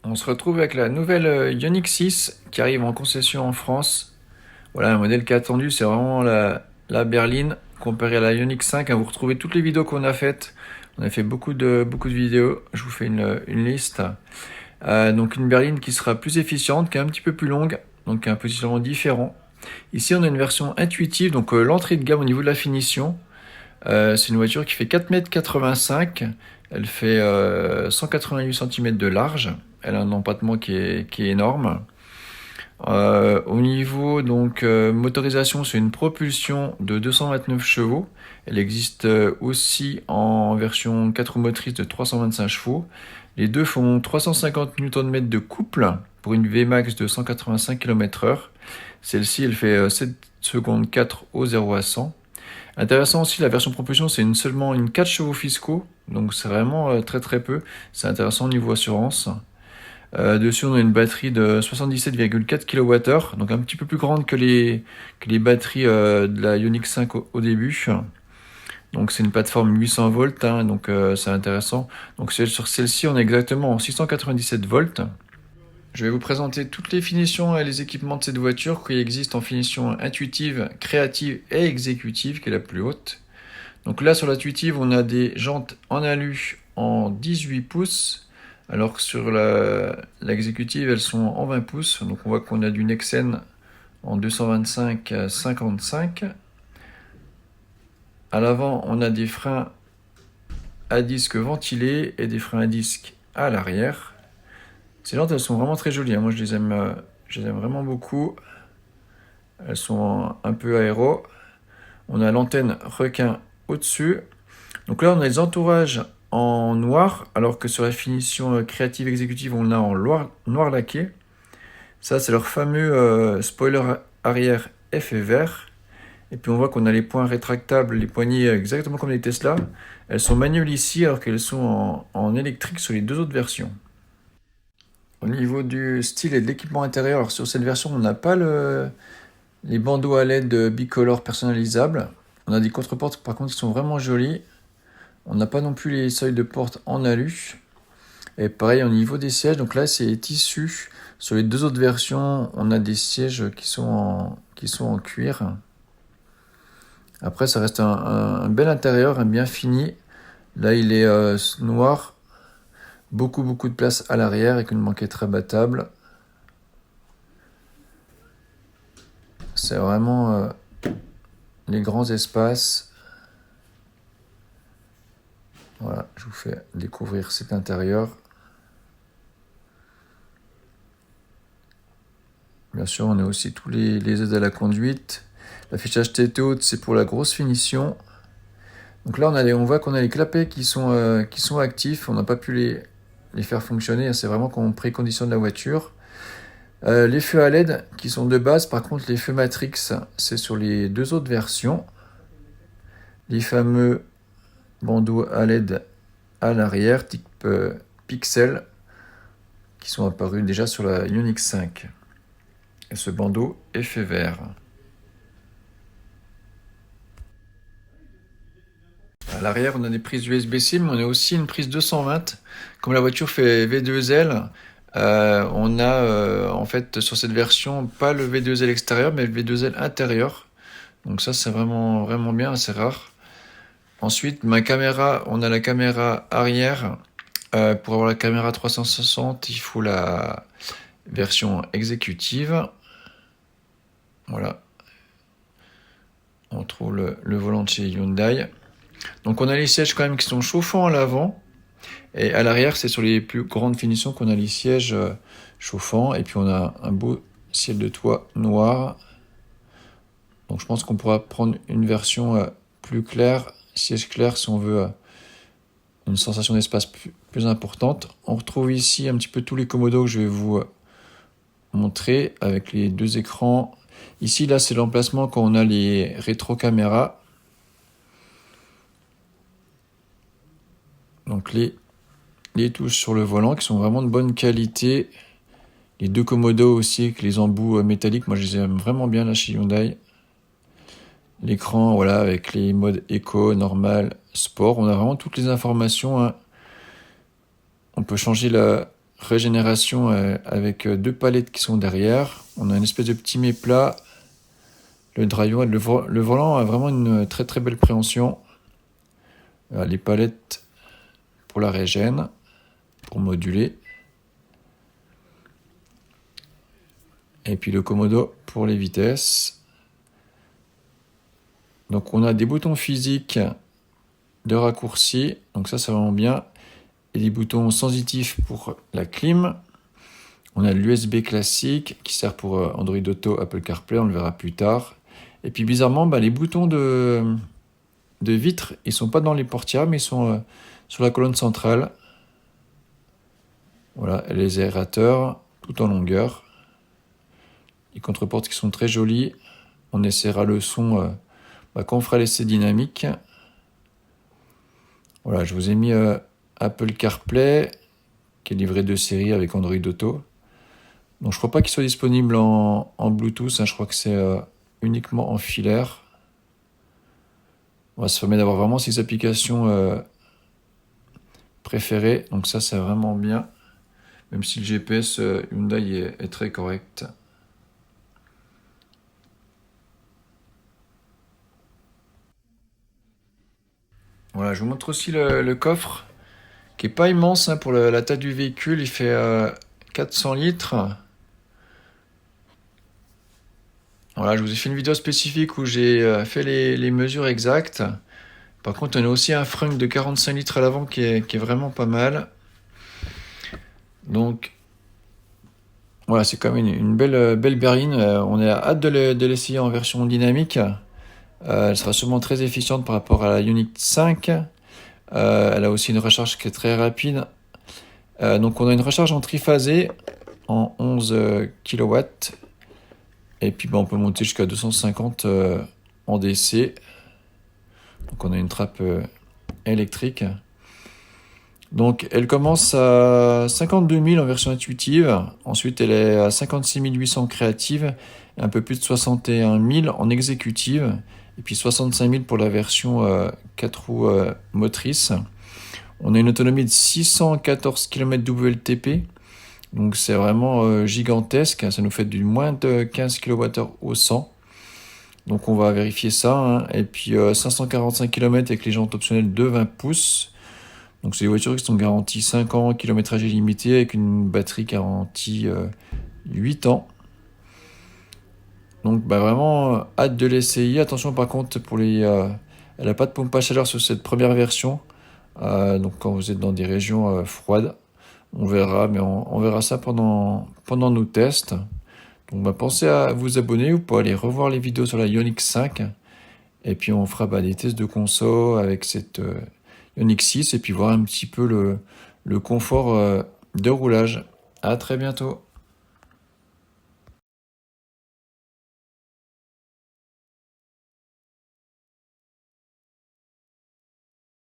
On se retrouve avec la nouvelle Ioniq 6 qui arrive en concession en France. Voilà, un modèle qui est attendu, c'est vraiment la berline comparée à la Ioniq 5. Vous retrouvez toutes les vidéos qu'on a faites. On a fait beaucoup de vidéos. Je vous fais une liste. Donc une berline qui sera plus efficiente, qui est un petit peu plus longue, donc un positionnement différent. Ici, on a une version intuitive, donc l'entrée de gamme au niveau de la finition. C'est une voiture qui fait 4,85 m. Elle fait 188 cm de large. Elle a un empattement qui est énorme. Au niveau donc motorisation, c'est une propulsion de 229 chevaux. Elle existe aussi en version 4 roues motrices de 325 chevaux. Les deux font 350 Nm de couple pour une Vmax de 185 km/h. Celle-ci, elle fait 7 secondes 4 au 0 à 100. Intéressant aussi, la version propulsion, c'est seulement une 4 chevaux fiscaux, donc c'est vraiment très peu. C'est intéressant au niveau assurance. Dessus, on a une batterie de 77,4 kWh, donc un petit peu plus grande que les batteries de la Ioniq 5 au début. Donc c'est une plateforme 800 volts, donc c'est intéressant. Donc sur celle-ci, on est exactement en 697 volts. Je vais vous présenter toutes les finitions et les équipements de cette voiture qui existent en finition intuitive, créative et exécutive, qui est la plus haute. Donc là, sur l'intuitive, on a des jantes en alu en 18 pouces, alors que sur l'exécutive, elles sont en 20 pouces. Donc on voit qu'on a du Nexen en 225-55. À l'avant, on a des freins à disque ventilés et des freins à disque à l'arrière. Ces jantes, elles sont vraiment très jolies. Moi, je les aime vraiment beaucoup. Elles sont un peu aéro. On a l'antenne requin au-dessus. Donc là, on a les entourages en noir, alors que sur la finition créative exécutive, on l'a en noir laqué. Ça, c'est leur fameux spoiler arrière effet vert. Et puis on voit qu'on a les points rétractables, les poignées exactement comme les Tesla. Elles sont manuelles ici, alors qu'elles sont en électrique sur les deux autres versions. Au niveau du style et de l'équipement intérieur, alors sur cette version, on n'a pas les bandeaux à LED bicolore personnalisables. On a des contreportes par contre qui sont vraiment jolies. On n'a pas non plus les seuils de porte en alu. Et pareil au niveau des sièges, donc là c'est tissu. Sur les deux autres versions, on a des sièges qui sont en cuir. Après ça reste un bel intérieur, un bien fini. Là il est noir. Beaucoup de place à l'arrière avec une banquette rabattable. C'est vraiment les grands espaces. Voilà, je vous fais découvrir cet intérieur. Bien sûr, on a aussi tous les aides à la conduite. L'affichage tête haute, c'est pour la grosse finition. Donc là, on voit qu'on a les clapets qui sont actifs. On n'a pas pu les faire fonctionner. C'est vraiment comme précondition de la voiture. Les feux à LED qui sont de base. Par contre, les feux Matrix, c'est sur les deux autres versions. Les fameux bandeaux à LED à l'arrière, type pixel, qui sont apparus déjà sur la Ioniq 5. Et ce bandeau est fait vert. À l'arrière, on a des prises USB-C, mais on a aussi une prise 220. Comme la voiture fait V2L, on a en fait sur cette version pas le V2L extérieur, mais le V2L intérieur. Donc ça, c'est vraiment bien, c'est rare. Ensuite, on a la caméra arrière. Pour avoir la caméra 360, il faut la version exécutive. Voilà. On trouve le volant de chez Hyundai. Donc on a les sièges quand même qui sont chauffants à l'avant. Et à l'arrière, c'est sur les plus grandes finitions qu'on a les sièges chauffants. Et puis on a un beau ciel de toit noir. Donc je pense qu'on pourra prendre une version plus claire, siège clair si on veut une sensation d'espace plus importante. On retrouve ici un petit peu tous les commodos que je vais vous montrer avec les deux écrans. Ici, là, c'est l'emplacement quand on a les rétro-caméras. Donc les touches sur le volant qui sont vraiment de bonne qualité. Les deux commodos aussi avec les embouts métalliques, moi je les aime vraiment bien là chez Hyundai. L'écran, voilà, avec les modes éco, normal, sport. On a vraiment toutes les informations. On peut changer régénération avec deux palettes qui sont derrière. On a une espèce de petit méplat. Le dry-ride, le volant a vraiment une très très belle préhension. Les palettes pour la régène, pour moduler. Et puis le commodo pour les vitesses. Donc on a des boutons physiques de raccourci, donc ça c'est vraiment bien. Et des boutons sensitifs pour la clim. On a l'USB classique qui sert pour Android Auto, Apple CarPlay, on le verra plus tard. Et puis bizarrement, les boutons de vitre, ils sont pas dans les portières, mais ils sont sur la colonne centrale. Voilà, et les aérateurs, tout en longueur. Les contreportes qui sont très jolies. On essaiera le son quand on fera l'essai dynamique. Voilà, je vous ai mis Apple CarPlay, qui est livré de série avec Android Auto. Donc je crois pas qu'il soit disponible en Bluetooth, je crois que c'est uniquement en filaire. Ça permet d'avoir vraiment ses applications préférées, donc ça c'est vraiment bien. Même si le GPS Hyundai est très correct. Voilà, je vous montre aussi le coffre, qui est pas immense pour la taille du véhicule. Il fait 400 litres. Voilà, je vous ai fait une vidéo spécifique où j'ai fait les mesures exactes. Par contre, on a aussi un frunk de 45 litres à l'avant qui est vraiment pas mal. Donc, voilà, c'est quand même une belle berline. On a hâte de l'essayer en version dynamique. Elle sera sûrement très efficiente par rapport à la Ioniq 5. Elle a aussi une recharge qui est très rapide. Donc, on a une recharge en triphasé en 11 kW. Et puis on peut monter jusqu'à 250 en DC. Donc on a une trappe électrique. Donc elle commence à 52 000 en version intuitive. Ensuite elle est à 56 800 créative. Et un peu plus de 61 000 en exécutive. Et puis 65 000 pour la version 4 roues motrices. On a une autonomie de 614 km WLTP. Donc c'est vraiment gigantesque, ça nous fait du moins de 15 kWh au 100. Donc on va vérifier ça. Et puis 545 km avec les jantes optionnelles de 20 pouces. Donc c'est des voitures qui sont garanties 5 ans, kilométrage illimité avec une batterie garantie 8 ans. Donc vraiment hâte de l'essayer. Attention par contre elle n'a pas de pompe à chaleur sur cette première version. Donc quand vous êtes dans des régions froides. On verra, mais on verra ça pendant nos tests. Donc pensez à vous abonner ou pas aller revoir les vidéos sur la Ioniq 5. Et puis on fera des tests de conso avec cette Ioniq 6 et puis voir un petit peu le confort de roulage. À très bientôt.